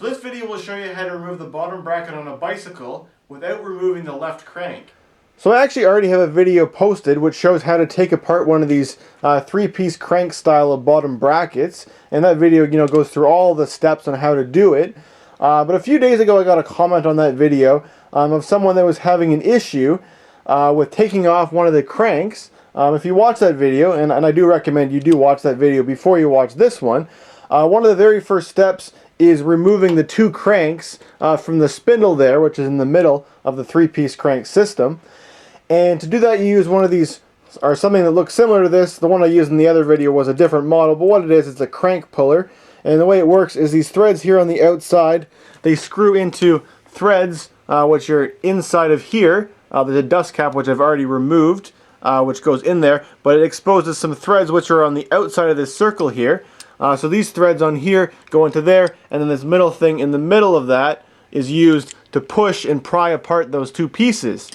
So this video will show you how to remove the bottom bracket on a bicycle without removing the left crank. So I actually already have a video posted which shows how to take apart one of these three-piece crank style of bottom brackets, and that video goes through all the steps on how to do it. But a few days ago I got a comment on that video of someone that was having an issue with taking off one of the cranks. If you watch that video, and I do recommend you do watch that video before you watch this one, one of the very first steps is removing the two cranks from the spindle there, which is in the middle of the three-piece crank system. And to do that you use one of these, or something that looks similar to this. The one I used in the other video was a different model, but what it is, it's a crank puller. And the way it works is these threads here on the outside, they screw into threads which are inside of here. There's a dust cap which I've already removed, which goes in there, but it exposes some threads which are on the outside of this circle here. So these threads on here go into there, and then this middle thing in the middle of that is used to push and pry apart those two pieces.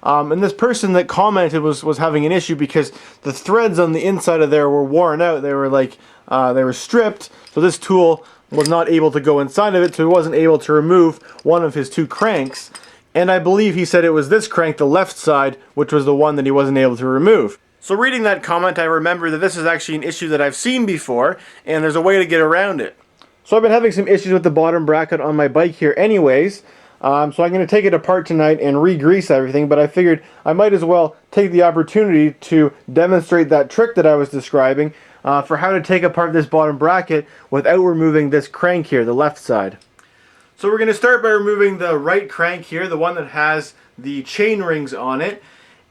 And this person that commented was having an issue because the threads on the inside of there were worn out. They were like, they were stripped, so this tool was not able to go inside of it, so he wasn't able to remove one of his two cranks. And I believe he said it was this crank, the left side, which was the one that he wasn't able to remove. So reading that comment, I remember that this is actually an issue that I've seen before, and there's a way to get around it. So I've been having some issues with the bottom bracket on my bike here anyways, so I'm going to take it apart tonight and re-grease everything, but I figured I might as well take the opportunity to demonstrate that trick that I was describing for how to take apart this bottom bracket without removing this crank here, the left side. So we're going to start by removing the right crank here, the one that has the chain rings on it.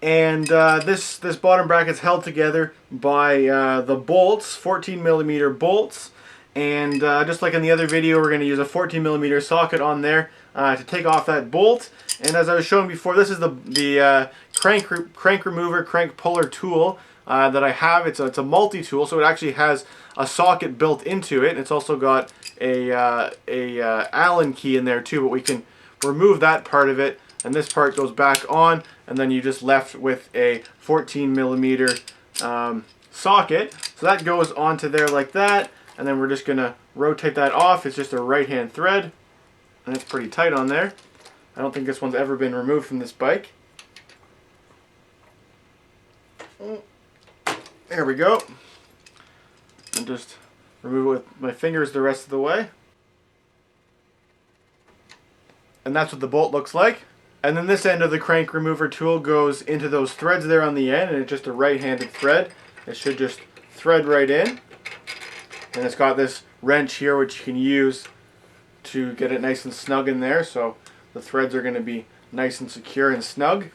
And this bottom bracket's held together by the bolts, 14mm bolts. And just like in the other video, we're going to use a 14mm socket on there to take off that bolt. And as I was showing before, this is the crank remover, crank puller tool that I have. It's a multi-tool, so it actually has a socket built into it. It's also got a Allen key in there too, but we can remove that part of it. And this part goes back on, and then you're just left with a 14mm socket. So that goes onto there like that, and then we're just going to rotate that off. It's just a right-hand thread, and it's pretty tight on there. I don't think this one's ever been removed from this bike. There we go. And just remove it with my fingers the rest of the way. And that's what the bolt looks like. And then this end of the crank remover tool goes into those threads there on the end, and it's just a right-handed thread. It should just thread right in. And it's got this wrench here which you can use to get it nice and snug in there, so the threads are going to be nice and secure and snug.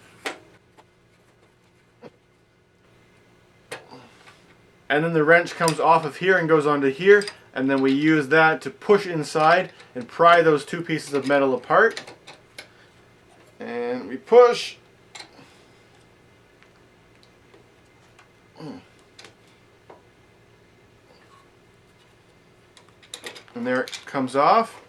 And then the wrench comes off of here and goes onto here, and then we use that to push inside and pry those two pieces of metal apart. And we push. And there it comes off.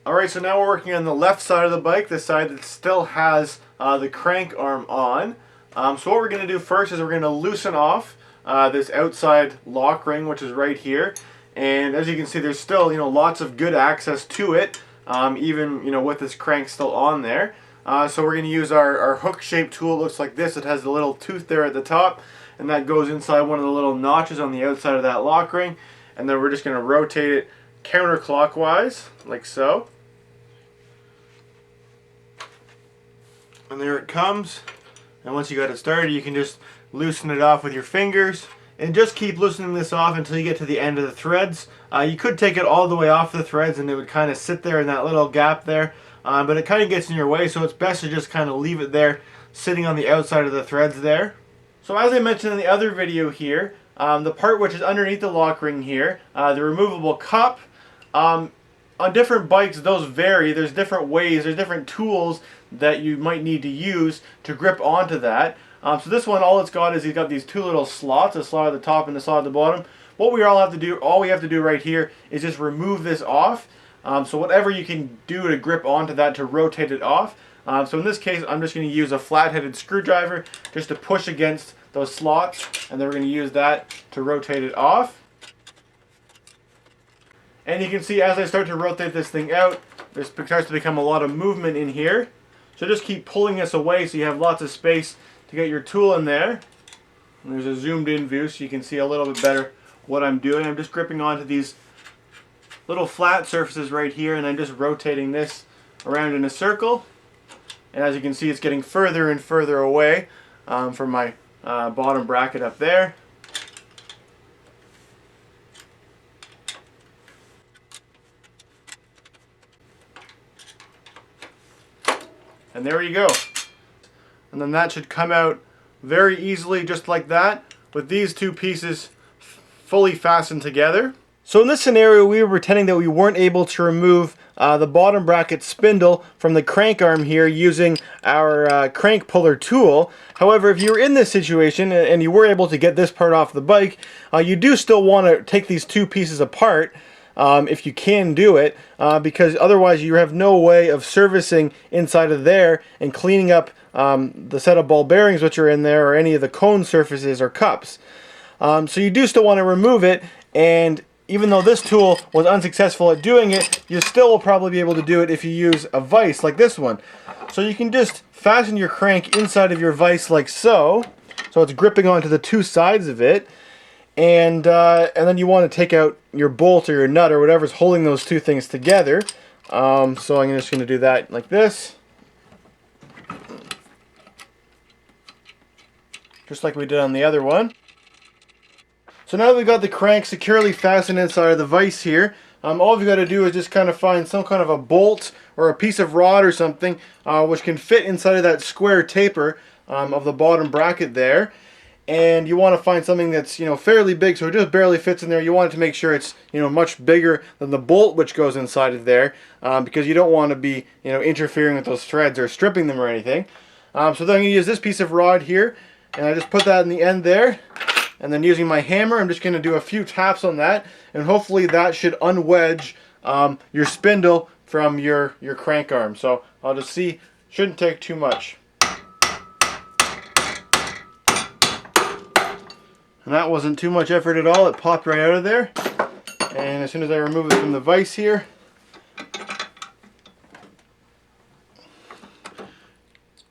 Alright, so now we're working on the left side of the bike, the side that still has the crank arm on. So what we're going to do first is we're going to loosen off this outside lock ring, which is right here. And as you can see, there's still lots of good access to it, even with this crank still on there. So we're going to use our hook-shaped tool. It looks like this. It has the little tooth there at the top, and that goes inside one of the little notches on the outside of that lock ring. And then we're just going to rotate it counterclockwise, like so. And there it comes. And once you got it started, you can just loosen it off with your fingers. And just keep loosening this off until you get to the end of the threads. You could take it all the way off the threads and it would kind of sit there in that little gap there. But it kind of gets in your way, so it's best to just kind of leave it there sitting on the outside of the threads there. So as I mentioned in the other video here, the part which is underneath the lock ring here, the removable cup, on different bikes those vary. There's different ways, there's different tools that you might need to use to grip onto that. So this one, all it's got is you've got these two little slots, a slot at the top and a slot at the bottom. All we have to do right here is just remove this off. So whatever you can do to grip onto that to rotate it off. So in this case, I'm just going to use a flat-headed screwdriver just to push against those slots, and then we're going to use that to rotate it off. And you can see as I start to rotate this thing out, there starts to become a lot of movement in here. So just keep pulling this away so you have lots of space to get your tool in there. And there's a zoomed in view so you can see a little bit better what I'm doing. I'm just gripping onto these little flat surfaces right here, and I'm just rotating this around in a circle. And as you can see, it's getting further and further away from my bottom bracket up there. And there you go. And then that should come out very easily just like that, with these two pieces fully fastened together. So in this scenario, we were pretending that we weren't able to remove the bottom bracket spindle from the crank arm here using our crank puller tool. However, if you were in this situation and you were able to get this part off the bike, you do still want to take these two pieces apart. If you can do it, because otherwise you have no way of servicing inside of there and cleaning up the set of ball bearings which are in there, or any of the cone surfaces or cups. So you do still want to remove it, and even though this tool was unsuccessful at doing it, you still will probably be able to do it if you use a vise like this one. So you can just fasten your crank inside of your vise like so. So it's gripping onto the two sides of it. And then you want to take out your bolt or your nut or whatever's holding those two things together. So I'm just going to do that like this. Just like we did on the other one. So now that we've got the crank securely fastened inside of the vise here, all we've got to do is just kind of find some kind of a bolt or a piece of rod or something which can fit inside of that square taper of the bottom bracket there. And you want to find something that's, fairly big, so it just barely fits in there. You want to make sure it's, much bigger than the bolt which goes inside of there, because you don't want to be, interfering with those threads or stripping them or anything. So then I'm going to use this piece of rod here, and I just put that in the end there. And then using my hammer, I'm just going to do a few taps on that, and hopefully that should unwedge your spindle from your crank arm. So I'll just see, shouldn't take too much. And that wasn't too much effort at all. It popped right out of there. And as soon as I remove it from the vise here,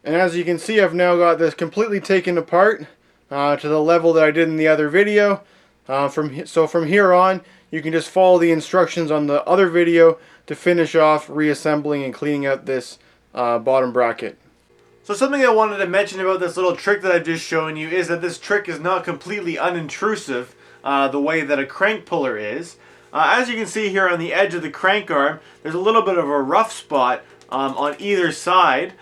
and as you can see, I've now got this completely taken apart to the level that I did in the other video. So from here on, you can just follow the instructions on the other video to finish off reassembling and cleaning out this bottom bracket. So something I wanted to mention about this little trick that I've just shown you is that this trick is not completely unintrusive the way that a crank puller is. As you can see here on the edge of the crank arm, there's a little bit of a rough spot on either side,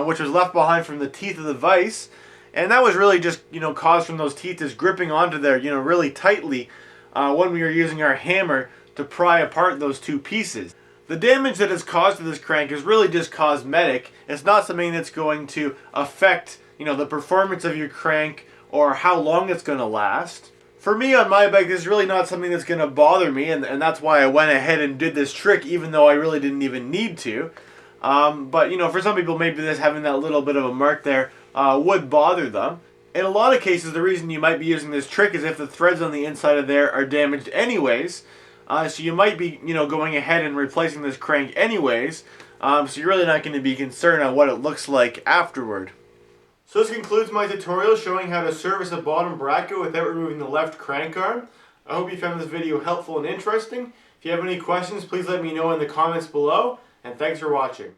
which was left behind from the teeth of the vise. And that was really just, caused from those teeth just gripping onto there, really tightly when we were using our hammer to pry apart those two pieces. The damage that is caused to this crank is really just cosmetic. It's not something that's going to affect, the performance of your crank or how long it's going to last. For me on my bike, this is really not something that's going to bother me, and that's why I went ahead and did this trick even though I really didn't even need to. But, for some people, maybe this having that little bit of a mark there would bother them. In a lot of cases, the reason you might be using this trick is if the threads on the inside of there are damaged anyways. So you might be, going ahead and replacing this crank anyways. So you're really not going to be concerned on what it looks like afterward. So this concludes my tutorial showing how to service a bottom bracket without removing the left crank arm. I hope you found this video helpful and interesting. If you have any questions, please let me know in the comments below. And thanks for watching.